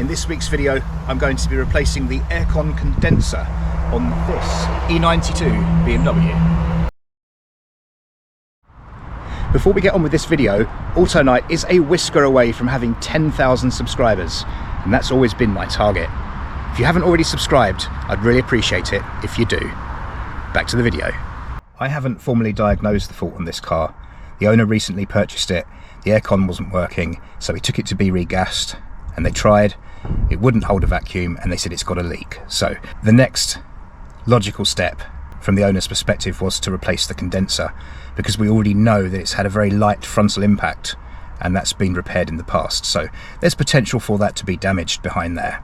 In this week's video, I'm going to be replacing the aircon condenser on this E92 BMW. Before we get on with this video, Autonight is a whisker away from having 10,000 subscribers, and that's always been my target. If you haven't already subscribed, I'd really appreciate it if you do. Back to the video. I haven't formally diagnosed the fault on this car. The owner recently purchased it, the aircon wasn't working, so he took it to be regassed, and they tried, it wouldn't hold a vacuum, and they said it's got a leak. So the next logical step from the owner's perspective was to replace the condenser, because we already know that it's had a very light frontal impact, and that's been repaired in the past, so there's potential for that to be damaged behind there.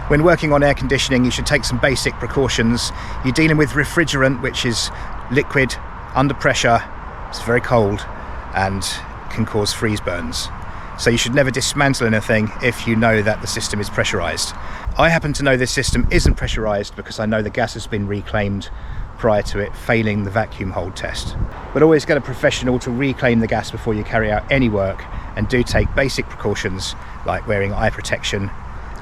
When working on air conditioning, you should take some basic precautions. You're dealing with refrigerant, which is liquid under pressure, it's very cold and can cause freeze burns. So you should never dismantle anything if you know that the system is pressurized. I happen to know this system isn't pressurized because I know the gas has been reclaimed prior to it failing the vacuum hold test. But always get a professional to reclaim the gas before you carry out any work, and do take basic precautions like wearing eye protection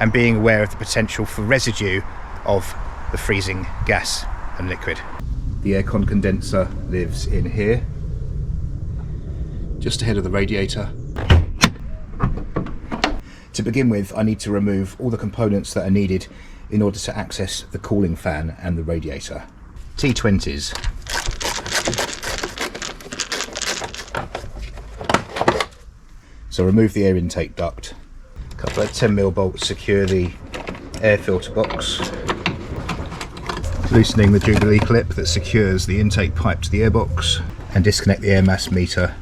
and being aware of the potential for residue of the freezing gas and liquid. The aircon condenser lives in here, just ahead of the radiator. To begin with, I need to remove all the components that are needed in order to access the cooling fan and the radiator. T20s. So remove the air intake duct. A couple of 10mm bolts secure the air filter box. Loosening the Jubilee clip that secures the intake pipe to the airbox, and disconnect the air mass meter.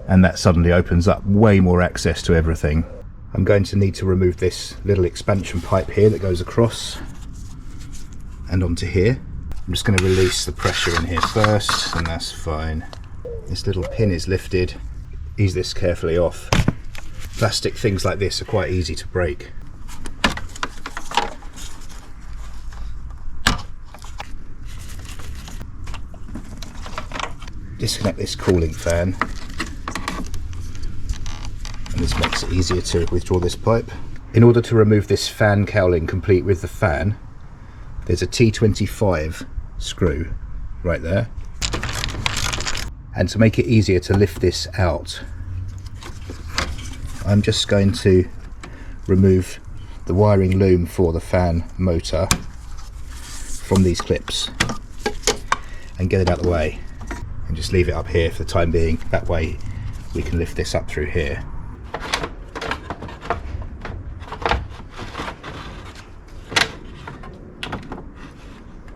And that suddenly opens up way more access to everything. I'm going to need to remove this little expansion pipe here that goes across and onto here. I'm just going to release the pressure in here first, and that's fine. This little pin is lifted. Ease this carefully off. Plastic things like this are quite easy to break. Disconnect this cooling fan. And this makes it easier to withdraw this pipe. In order to remove this fan cowling complete with the fan, there's a T25 screw right there. And to make it easier to lift this out, I'm just going to remove the wiring loom for the fan motor from these clips and get it out of the way, and just leave it up here for the time being. That way we can lift this up through here.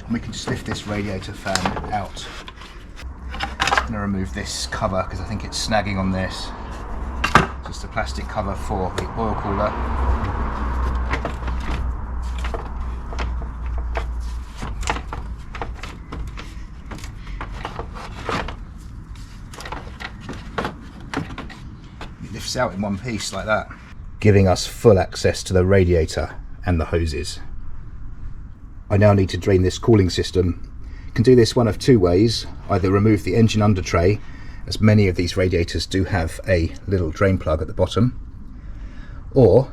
And we can just lift this radiator fan out. I'm going to remove this cover because I think it's snagging on this. Just a plastic cover for the oil cooler. It lifts out in one piece like that, giving us full access to the radiator and the hoses. I now need to drain this cooling system. You can do this one of two ways. Either remove the engine under tray, as many of these radiators do have a little drain plug at the bottom, or,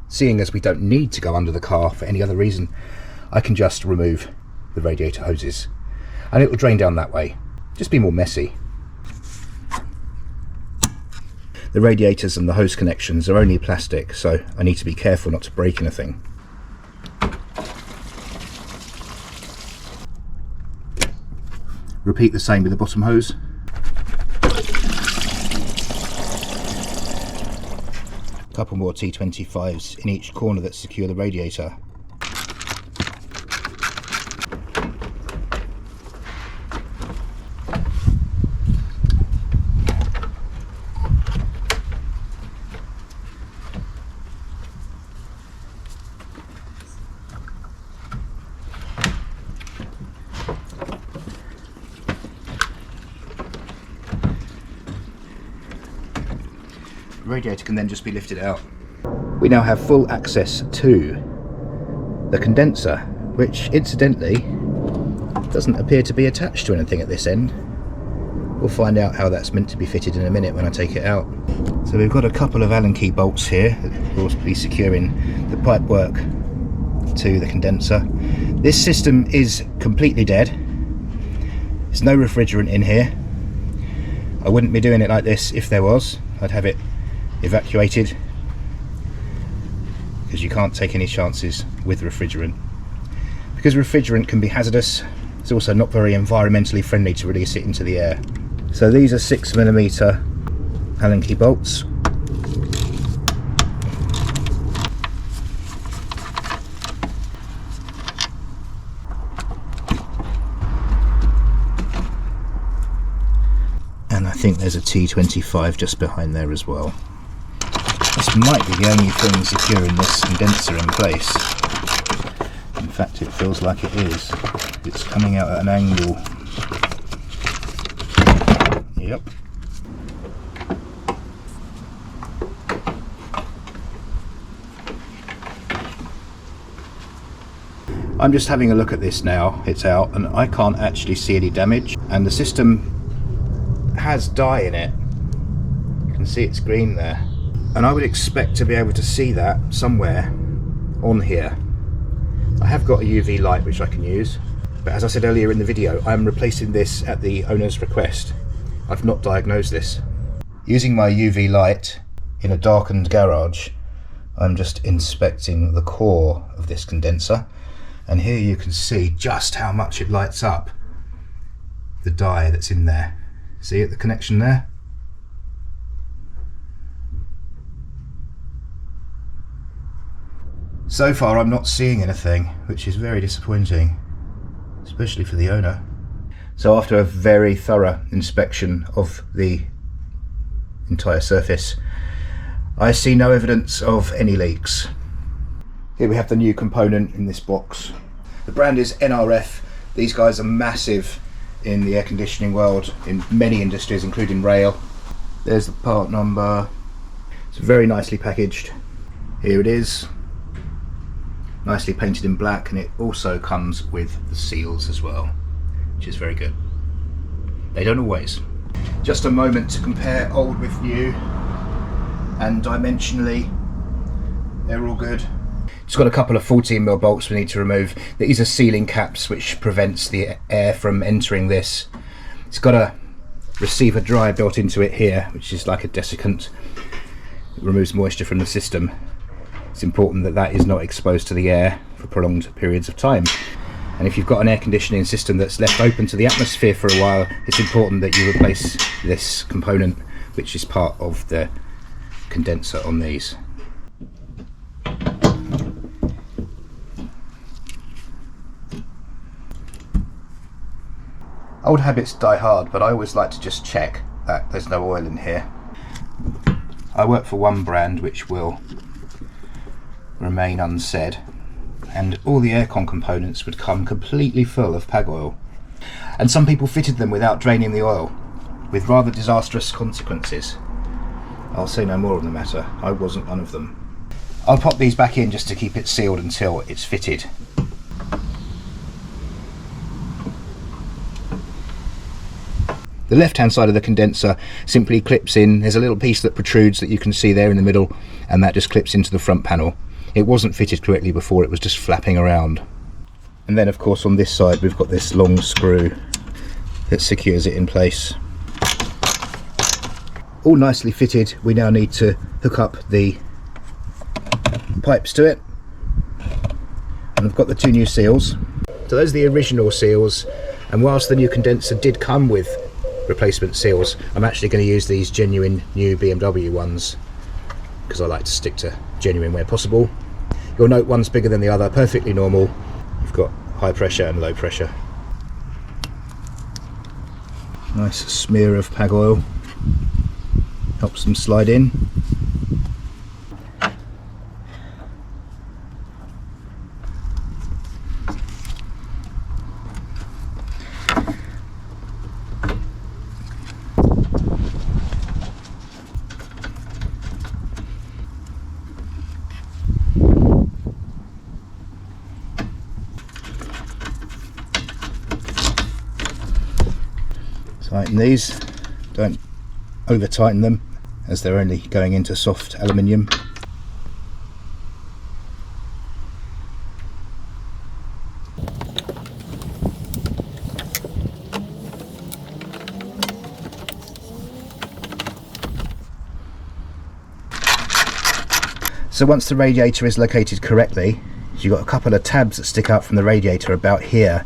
seeing as we don't need to go under the car for any other reason, I can just remove the radiator hoses and it will drain down that way. Just be more messy. The radiators and the hose connections are only plastic, so I need to be careful not to break anything. Repeat the same with the bottom hose. A couple more T25s in each corner that secure the radiator. The radiator can then just be lifted out. We now have full access to the condenser, which incidentally doesn't appear to be attached to anything at this end. We'll find out how that's meant to be fitted in a minute when I take it out. So we've got a couple of Allen key bolts here that will be securing the pipework to the condenser. This system is completely dead. There's no refrigerant in here. I wouldn't be doing it like this if there was. I'd have it evacuated, because you can't take any chances with refrigerant. Because refrigerant can be hazardous, it's also not very environmentally friendly to release it into the air. So these are 6mm Allen key bolts. And I think there's a T25 just behind there as well. This might be the only thing securing this condenser in place. In fact, it feels like it is. It's coming out at an angle. Yep. I'm just having a look at this now. It's out and I can't actually see any damage, and the system has dye in it. You can see it's green there, and I would expect to be able to see that somewhere on here. I have got a UV light which I can use, but as I said earlier in the video, I'm replacing this at the owner's request. I've not diagnosed this. Using my UV light in a darkened garage, I'm just inspecting the core of this condenser, and here you can see just how much it lights up the dye that's in there. See it, the connection there? So far I'm not seeing anything, which is very disappointing, especially for the owner. So after a very thorough inspection of the entire surface, I see no evidence of any leaks. Here we have the new component in this box. The brand is NRF. These guys are massive in the air conditioning world, in many industries including rail. There's the part number. It's very nicely packaged. Here it is, nicely painted in black, and it also comes with the seals as well, which is very good. They don't always. Just a moment to compare old with new, and dimensionally they're all good. It's got a couple of 14mm bolts we need to remove. These are sealing caps which prevents the air from entering this. It's got a receiver dryer built into it here, which is like a desiccant. It removes moisture from the system. It's important that that is not exposed to the air for prolonged periods of time. And if you've got an air conditioning system that's left open to the atmosphere for a while, it's important that you replace this component, which is part of the condenser on these. Old habits die hard, but I always like to just check that there's no oil in here. I work for one brand which will remain unsaid, and all the aircon components would come completely full of pag oil, and some people fitted them without draining the oil, with rather disastrous consequences. I'll say no more on the matter. I wasn't one of them. I'll pop these back in just to keep it sealed until it's fitted. The left hand side of the condenser simply clips in. There's a little piece that protrudes that you can see there in the middle, and that just clips into the front panel. It wasn't fitted correctly before, it was just flapping around. And then of course on this side we've got this long screw that secures it in place. All nicely fitted. We now need to hook up the pipes to it, and I've got the two new seals. So those are the original seals, and whilst the new condenser did come with replacement seals, I'm actually going to use these genuine new BMW ones because I like to stick to genuine where possible. You'll note one's bigger than the other, perfectly normal. You've got high pressure and low pressure. Nice smear of pag oil, helps them slide in. Tighten these. Don't over tighten them, as they're only going into soft aluminium. So once the radiator is located correctly, you've got a couple of tabs that stick out from the radiator about here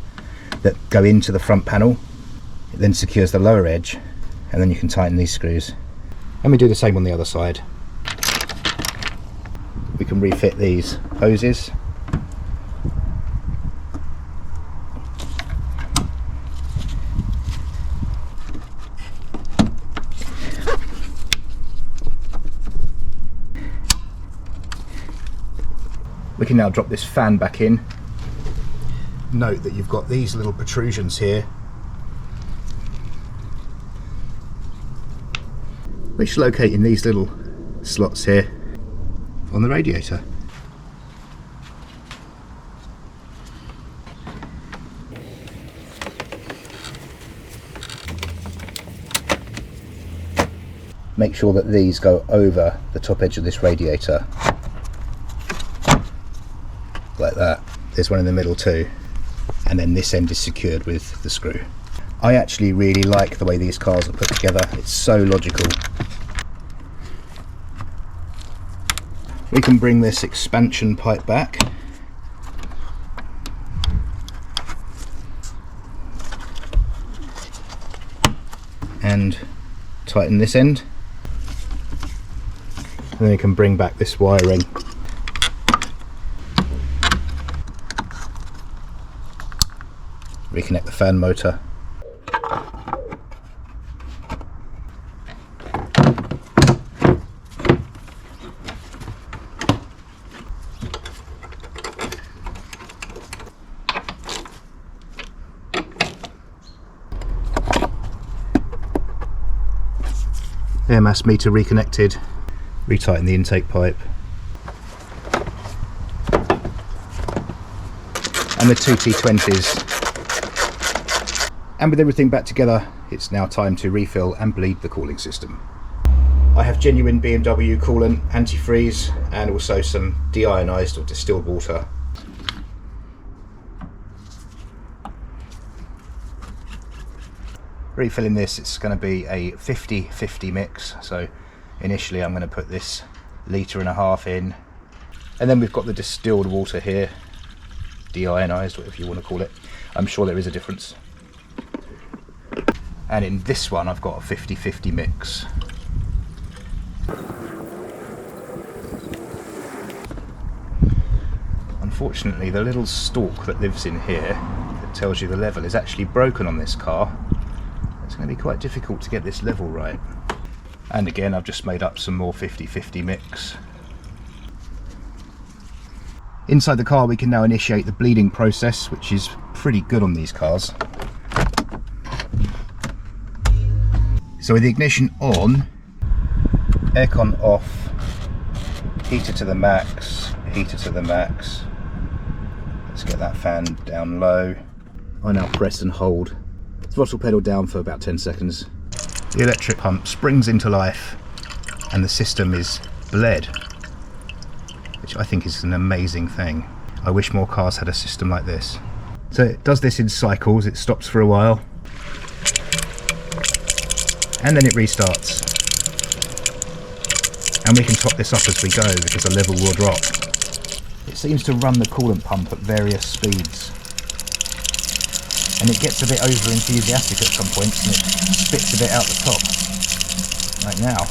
that go into the front panel. It then secures the lower edge, and then you can tighten these screws. And we do the same on the other side. We can refit these hoses. We can now drop this fan back in. Note that you've got these little protrusions here, which locate in these little slots here on the radiator. Make sure that these go over the top edge of this radiator, like that. There's one in the middle too, and then this end is secured with the screw. I actually really like the way these cars are put together. It's so logical. We can bring this expansion pipe back. And tighten this end. And then we can bring back this wiring. Reconnect the fan motor. Air mass meter reconnected. Retighten the intake pipe. And the two T20s. And with everything back together, it's now time to refill and bleed the cooling system. I have genuine BMW coolant, antifreeze, and also some de-ionised or distilled water. Refilling this, it's going to be a 50-50 mix, so initially I'm going to put this 1.5 litres in, and then we've got the distilled water here, de-ionised, whatever you want to call it. I'm sure there is a difference. And in this one I've got a 50-50 mix. Unfortunately, the little stalk that lives in here that tells you the level is actually broken on this car. It's going to be quite difficult to get this level right. And again, I've just made up some more 50-50 mix. Inside the car we can now initiate the bleeding process, which is pretty good on these cars. So with the ignition on, aircon off, heater to the max, heater to the max. Let's get that fan down low. I now press and hold throttle pedal down for about 10 seconds. The electric pump springs into life and the system is bled, which I think is an amazing thing. I wish more cars had a system like this. So it does this in cycles, it stops for a while and then it restarts. And we can top this up as we go because the level will drop. It seems to run the coolant pump at various speeds. And it gets a bit over enthusiastic at some points and it spits a bit out the top, like now.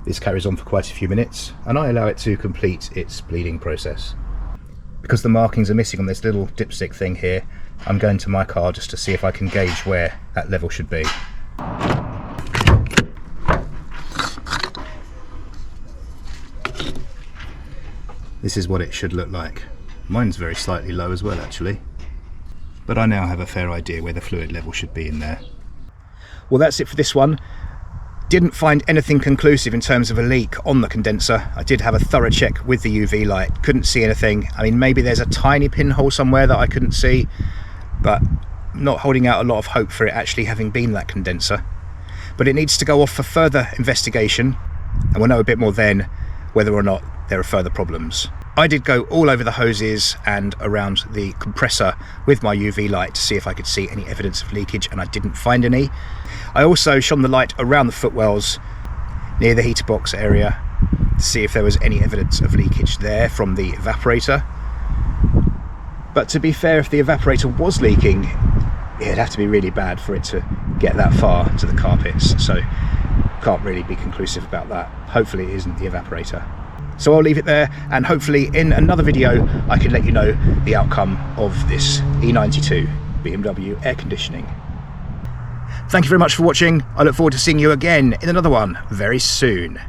This carries on for quite a few minutes and I allow it to complete its bleeding process. Because the markings are missing on this little dipstick thing here, I'm going to my car just to see if I can gauge where that level should be. This is what it should look like. Mine's very slightly low as well actually. But I now have a fair idea where the fluid level should be in there. Well, that's it for this one. Didn't find anything conclusive in terms of a leak on the condenser. I did have a thorough check with the UV light, couldn't see anything. I mean, maybe there's a tiny pinhole somewhere that I couldn't see, but not holding out a lot of hope for it actually having been that condenser. but it needs to go off for further investigation, and we'll know a bit more then whether or not there are further problems. I did go all over the hoses and around the compressor with my UV light to see if I could see any evidence of leakage, and I didn't find any. I also shone the light around the footwells near the heater box area to see if there was any evidence of leakage there from the evaporator. But to be fair, if the evaporator was leaking, it'd have to be really bad for it to get that far to the carpets, so can't really be conclusive about that. Hopefully it isn't the evaporator. So I'll leave it there, and hopefully in another video I can let you know the outcome of this E92 BMW air conditioning. Thank you very much for watching. I look forward to seeing you again in another one very soon.